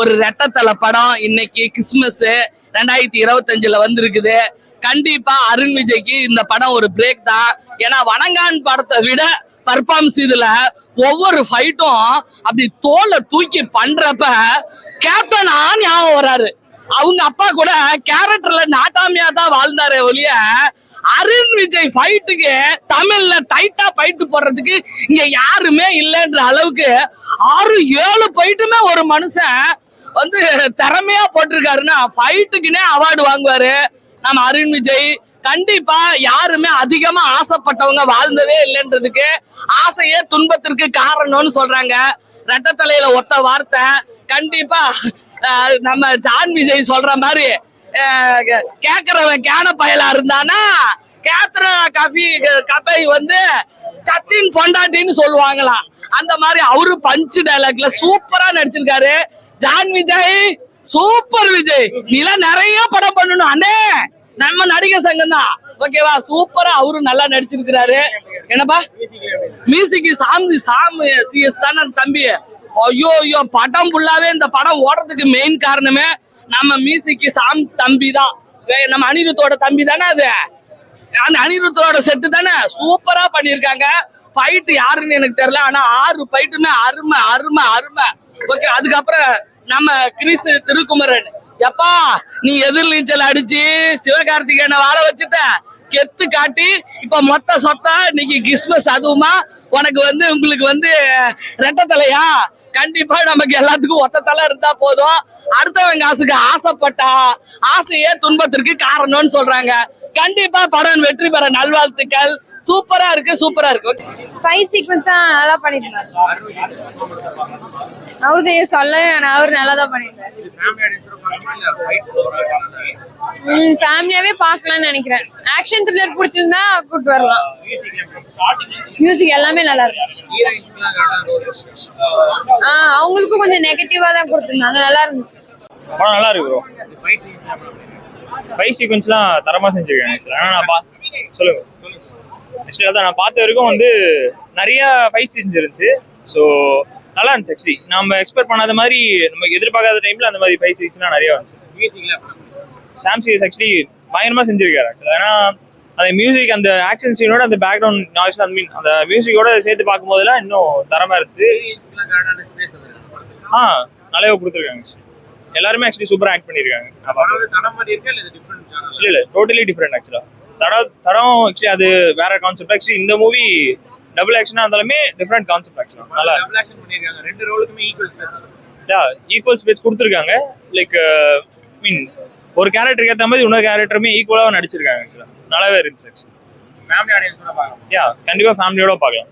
ஒரு ரெட்டத்தலை படம் இன்னைக்கு கிறிஸ்துமஸ் 2025 வந்திருக்குது. கண்டிப்பா அருண் விஜய்க்கு இந்த படம் ஒரு பிரேக் தான். ஏன்னா வணங்கான் படத்தை விட பர்ஃபார்மன்ஸ் இதுல ஒவ்வொரு ஃபைட்டும் அப்படி தோலை தூக்கி பண்றப்ப கேப்டன் ஞாபகம் வராரு. அவங்க அப்பா கூட கேரக்டர்ல நாட்டாமையா தான் வாழ்ந்தாரே ஒழிய அருண் விஜய் ஃபைட்டுக்கு தமிழ்ல டைட்டா ஃபைட்டு போடுறதுக்கு இங்க யாருமே இல்லைன்ற அளவுக்கு 6-7 ஃபைட்டுமே ஒரு மனுஷன் வந்து திறமையா போட்டிருக்காருன்னா ஃபைட்டுக்குன்னே அவார்டு வாங்குவாரு நம்ம அருண் விஜய். கண்டிப்பா யாருமே அதிகமா ஆசைப்பட்டவங்க வாழ்ந்ததே இல்லைன்றதுக்கு ஆசையே துன்பத்திற்கு காரணம்னு சொல்றாங்க. ரெட்டத்தலையில ஒத்த வார்த்தை. கண்டிப்பா நம்ம ஜான் விஜய் சொல்ற மாதிரி கேக்குறவன் கேன பயலா இருந்தானா கேத்ரா கபை வந்து சச்சின் பொண்டாட்டின்னு சொல்லுவாங்களாம். அந்த மாதிரி அவரு பஞ்சு டைலாக்ல சூப்பரா நடிச்சிருக்காரு. ஜான் விஜய் சூப்பர் விஜய், நீலாம் நிறைய படம் பண்ணணும் அண்ணே. நம்ம நடிகர் சங்கம் தான் ஓகேவா, சூப்பரா அவரு நல்லா நடிச்சிருக்கிறாரு. என்னப்பா மியூசிக் சாமி சிஎஸ் தானே தம்பி. ஐயோ ஐயோ படம் ஃபுல்லாவே இந்த படம் ஓடுறதுக்கு மெயின் காரணமே நம்ம மியூசிக் சாம் தம்பி தான். நம்ம அனிருத்தோட தம்பி தானே அது, அந்த அனிருத்தோட செட்டு தானே. சூப்பரா பண்ணிருக்காங்க. ஃபைட் யாருன்னு எனக்கு தெரியல, ஆனா 6 ஃபைட்டுமே அருமை அருமை அருமை. ஓகே, அதுக்கப்புறம் நம்ம கிறிஸ் திருக்குமரன், எப்பா நீ எதிர்நீச்சல் அடிச்சு சிவகார்த்திகேயனை வாழ வச்சுட்ட கெத்து காட்டி இப்ப மொத்த சொத்தா இன்னைக்கு கிறிஸ்மஸ் அதுவுமா உனக்கு வந்து உங்களுக்கு வந்து ரெட்டத்தலையா. கண்டிப்பா நமக்கு எல்லாத்துக்கும் ஒத்த தலை இருந்தா போதும். அடுத்தவங்க காசுக்கு ஆசைப்பட்டா ஆசையே துன்பத்திற்கு காரணம்னு சொல்றாங்க. கண்டிப்பா படம் வெற்றி பெற நல்வாழ்த்துக்கள். சூப்பரா இருக்கு சூப்பரா இருக்கு. ஃபைட் சீக்வென்ஸ் தான் நல்லா பண்ணிருக்காரு. அவரு சொல்ல அவரு நல்லா தான் பண்ணிருக்காரு. ஃபேமிலியாவே பார்க்கலாம்னு நினைக்கிறேன். ஆக்ஷன் த்ரில்லர் பிடிச்சிருந்தா கூட்டு வரலாம். மியூசிக் எல்லாமே நல்லா இருந்துச்சு. அவங்களுக்கும் கொஞ்சம் நெகட்டிவா தான் கொடுத்துருந்தாங்க, நல்லா இருந்துச்சு. படம் நல்லா இருக்கு ப்ரோ. ஃபைட் சீக்வென்ஸ்லாம் தரமா செஞ்சிருக்காங்க. ஆனா நான் சொல்லுங்க ஆக்சுவலி அதான் நான் பார்த்த வரைக்கும் வந்து நிறைய ஃபைட் சீன்ஸ் இருந்துச்சு. ஸோ நல்லா இருந்துச்சு. ஆக்சுவலி நம்ம எக்ஸ்பெக்ட் பண்ணாத மாதிரி, நம்ம எதிர்பார்க்காத டைம்ல அந்த மாதிரி ஃபைட் சீன்ஸ்லாம் நிறைய வந்துச்சு. சாம் சிஎஸ் ஆக்சுவலி பயங்கரமா செஞ்சிருக்காரு. ஆக்சுவலி ஏன்னா அந்த மியூசிக், அந்த ஆக்ஷன் சீனோட அந்த பேக்ரவுண்ட் நாய்ஸ், அந்த மியூசிக்கோட சேர்த்து பார்க்கும் போதெல்லாம் இன்னும் தரமா இருந்துச்சு. நல்லாவே கொடுத்துருக்காங்க. எல்லாருமே ஆக்சுவலி சூப்பரா ஆக்ட் பண்ணிருக்காங்க. இல்ல டோட்டலி டிஃப்ரெண்ட். ஆக்சுவலா தடம் ஆக்சுவலி அது வேற கான்செப்ட். ஆக்சுவலி இந்த மூவி டபுள் ஆக்ஷனா இருந்தாலுமே டிஃப்ரெண்ட் கான்செப்ட். ஆக்சுவலா நல்லா பண்ணிருக்காங்க. ரெண்டு ரோலுக்குமே ஈக்குவல் ஸ்பேஸ் கொடுத்துருக்காங்க. லைக் மீன் ஒரு கேரக்டருக்கு ஏற்ற மாதிரி இன்னொரு கேரக்டருமே ஈக்குவலாக நடிச்சிருக்காங்க. ஆக்சுவலா நல்லாவே இருந்துச்சு. கண்டிப்பா ஃபேமிலியோட பார்க்கலாம்.